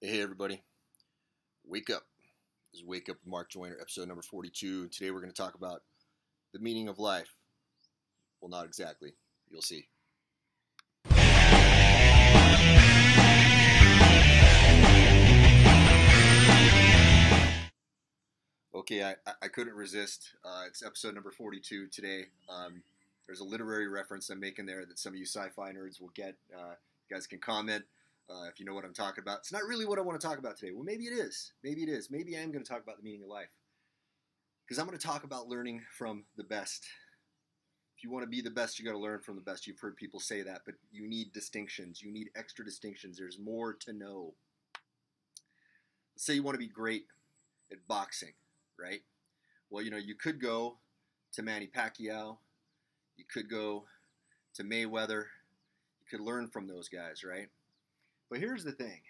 Hey everybody, wake up. This is Wake Up with Mark Joyner, episode number 42. Today we're going to talk about the meaning of life. Well, not exactly. You'll see. Okay, I couldn't resist. It's episode number 42 today. There's a literary reference I'm making there that some of you sci-fi nerds will get. You guys can comment if you know what I'm talking about. It's not really what I want to talk about today. Well, maybe it is. Maybe it is. Maybe I am going to talk about the meaning of life. Because I'm going to talk about learning from the best. If you want to be the best, you got to learn from the best. You've heard people say that, but you need distinctions. You need extra distinctions. There's more to know. Let's say you want to be great at boxing, right? Well, you could go to Manny Pacquiao. You could go to Mayweather. You could learn from those guys, right? But here's the thing.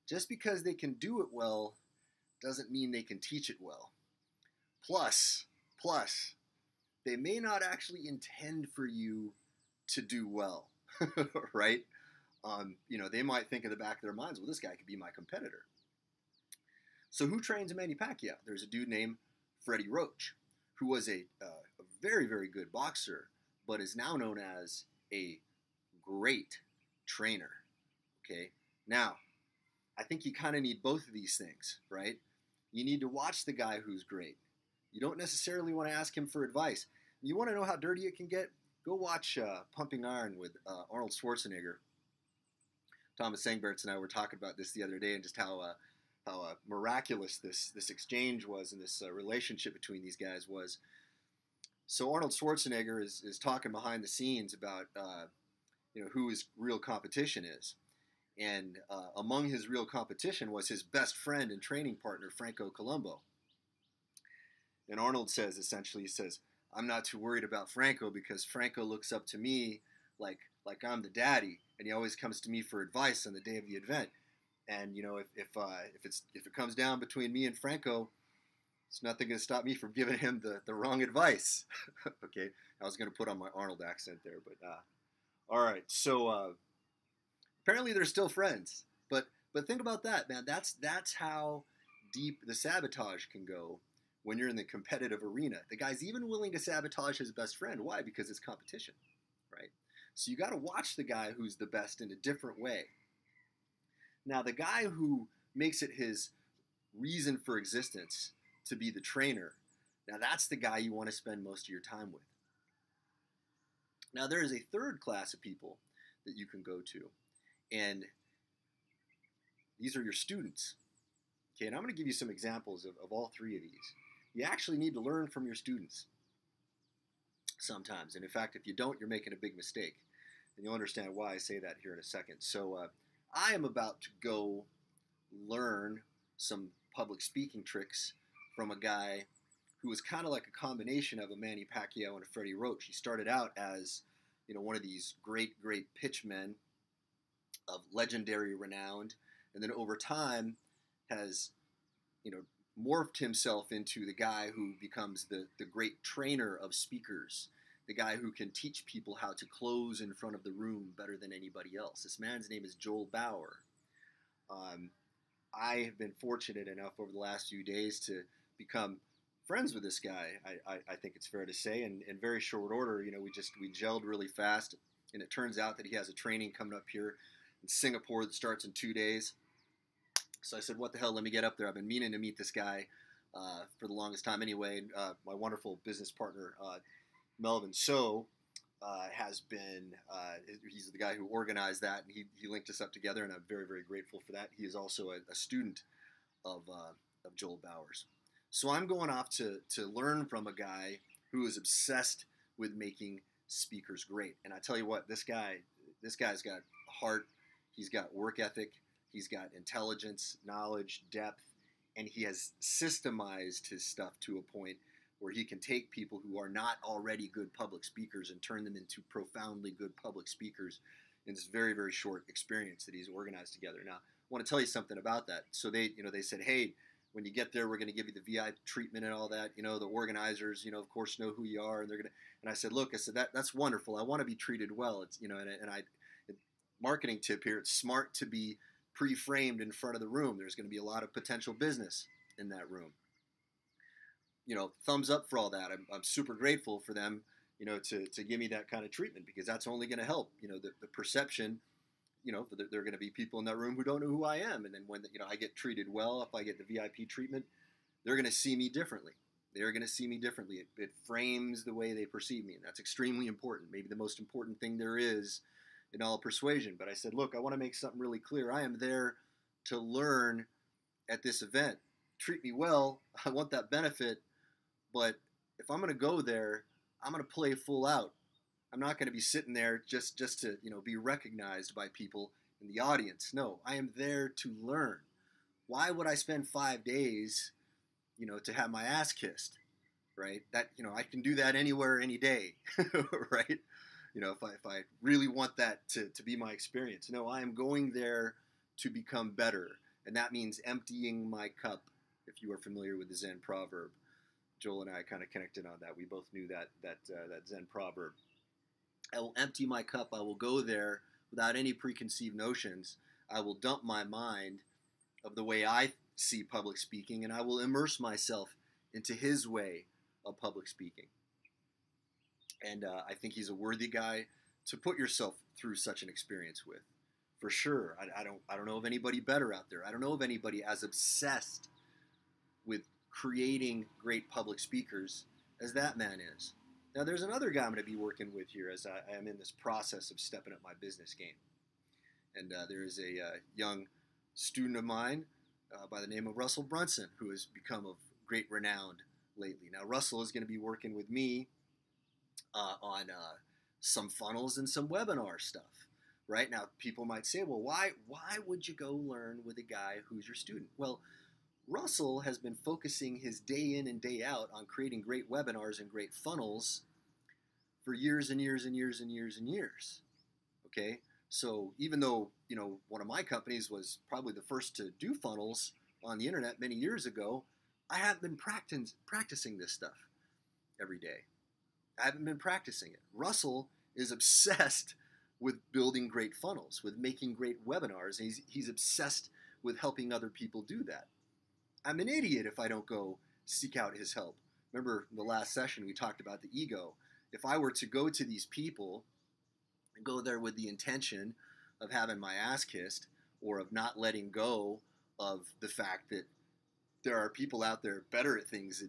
Just because they can do it well doesn't mean they can teach it well. Plus, they may not actually intend for you to do well, right? They might think in the back of their minds, well, this guy could be my competitor. So who trains Manny Pacquiao? There's a dude named Freddie Roach, who was a very, very good boxer, but is now known as a great trainer, okay? Now, I think you kind of need both of these things, right? You need to watch the guy who's great. You don't necessarily want to ask him for advice. You want to know how dirty it can get? Go watch Pumping Iron with Arnold Schwarzenegger. Thomas Sangberts and I were talking about this the other day, and just how miraculous this exchange was, and this relationship between these guys was. So Arnold Schwarzenegger is talking behind the scenes about who his real competition is, and among his real competition was his best friend and training partner Franco Columbu. And Arnold says, essentially, he says, I'm not too worried about Franco because Franco looks up to me like I'm the daddy, and he always comes to me for advice on the day of the event. And if it comes down between me and Franco, it's nothing going to stop me from giving him the wrong advice. Okay, I was going to put on my Arnold accent there, but all right. So apparently they're still friends, but think about that, man. That's how deep the sabotage can go when you're in the competitive arena. The guy's even willing to sabotage his best friend. Why? Because it's competition, right? So you got to watch the guy who's the best in a different way. Now, the guy who makes it his reason for existence to be the trainer, now that's the guy you want to spend most of your time with. Now, there is a third class of people that you can go to, and these are your students. Okay, and I'm going to give you some examples of all three of these. You actually need to learn from your students sometimes. And in fact, if you don't, you're making a big mistake. And you'll understand why I say that here in a second. So I am about to go learn some public speaking tricks from a guy who was kind of like a combination of a Manny Pacquiao and a Freddie Roach. He started out as one of these great pitchmen of legendary renown, and then over time has morphed himself into the guy who becomes the great trainer of speakers, the guy who can teach people how to close in front of the room better than anybody else. This man's name is Joel Bauer. I have been fortunate enough over the last few days to become friends with this guy. I think it's fair to say, and in very short order, we gelled really fast, and it turns out that he has a training coming up here in Singapore that starts in 2 days. So I said, what the hell, let me get up there. I've been meaning to meet this guy for the longest time anyway. My wonderful business partner, Melvin So, has been, he's the guy who organized that, and he linked us up together, and I'm very, very grateful for that. He is also a student of Joel Bauer's. So I'm going off to learn from a guy who is obsessed with making speakers great. And I tell you what, this guy's got heart, he's got work ethic, he's got intelligence, knowledge, depth, and he has systemized his stuff to a point where he can take people who are not already good public speakers and turn them into profoundly good public speakers in this very, very short experience that he's organized together. Now, I want to tell you something about that. So they said, hey, when you get there, we're going to give you the VIP treatment and all that. The organizers, of course, know who you are, and they're going to. And I said, look, that's wonderful. I want to be treated well. It's marketing tip here. It's smart to be pre-framed in front of the room. There's going to be a lot of potential business in that room. Thumbs up for all that. I'm super grateful for them, to give me that kind of treatment, because that's only going to help, the perception, there are going to be people in that room who don't know who I am. And then when, I get treated well, if I get the VIP treatment, they're going to see me differently. They're going to see me differently. It frames the way they perceive me. And that's extremely important. Maybe the most important thing there is in all persuasion. But I said, look, I want to make something really clear. I am there to learn at this event. Treat me well. I want that benefit. But if I'm going to go there, I'm going to play full out. I'm not going to be sitting there just to, be recognized by people in the audience. No, I am there to learn. Why would I spend 5 days, to have my ass kissed, right? That, I can do that anywhere, any day, right? If I really want that to be my experience. No, I am going there to become better. And that means emptying my cup, if you are familiar with the Zen proverb. Joel and I kind of connected on that. We both knew that Zen proverb. I will empty my cup. I will go there without any preconceived notions. I will dump my mind of the way I see public speaking, and I will immerse myself into his way of public speaking. And I think he's a worthy guy to put yourself through such an experience with, for sure. I don't know of anybody better out there. I don't know of anybody as obsessed with creating great public speakers as that man is. Now, there's another guy I'm going to be working with here as I am in this process of stepping up my business game. And there is a young student of mine by the name of Russell Brunson, who has become of great renown lately. Now, Russell is going to be working with me on some funnels and some webinar stuff. Right now, people might say, well, why would you go learn with a guy who's your student? Well, Russell has been focusing his day in and day out on creating great webinars and great funnels for years and years and years and years and years. Okay? So even though, one of my companies was probably the first to do funnels on the internet many years ago, I haven't been practicing this stuff every day. I haven't been practicing it. Russell is obsessed with building great funnels, with making great webinars. He's obsessed with helping other people do that. I'm an idiot if I don't go seek out his help. Remember in the last session we talked about the ego. If I were to go to these people and go there with the intention of having my ass kissed, or of not letting go of the fact that there are people out there better at things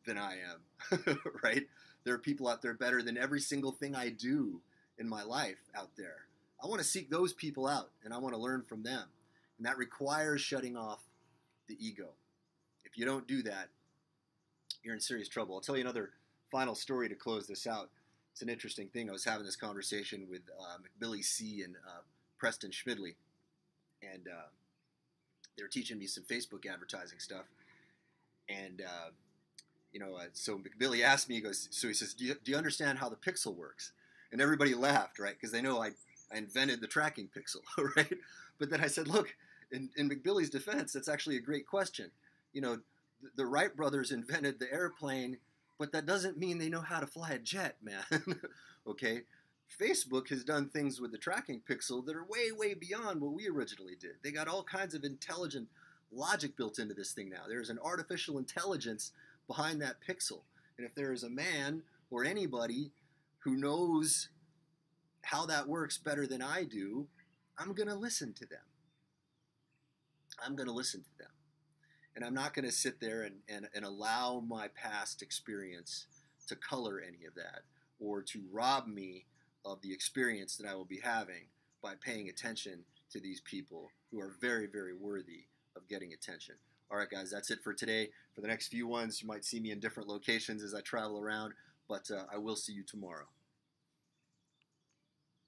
than I am, right? There are people out there better than every single thing I do in my life out there. I want to seek those people out, and I want to learn from them. And that requires shutting off the ego. If you don't do that, you're in serious trouble. I'll tell you another final story to close this out. It's an interesting thing. I was having this conversation with McBilly C. and Preston Schmidley, and they were teaching me some Facebook advertising stuff. And so McBilly asked me, he says, do you understand how the pixel works? And everybody laughed, right? Because they know I invented the tracking pixel, right? But then I said, look, in McBilly's defense, that's actually a great question. The Wright brothers invented the airplane, but that doesn't mean they know how to fly a jet, man. Okay? Facebook has done things with the tracking pixel that are way, way beyond what we originally did. They got all kinds of intelligent logic built into this thing now. There's an artificial intelligence behind that pixel. And if there is a man or anybody who knows how that works better than I do, I'm going to listen to them. I'm going to listen to them. And I'm not going to sit there and allow my past experience to color any of that, or to rob me of the experience that I will be having by paying attention to these people who are very, very worthy of getting attention. All right, guys, that's it for today. For the next few ones, you might see me in different locations as I travel around, but I will see you tomorrow.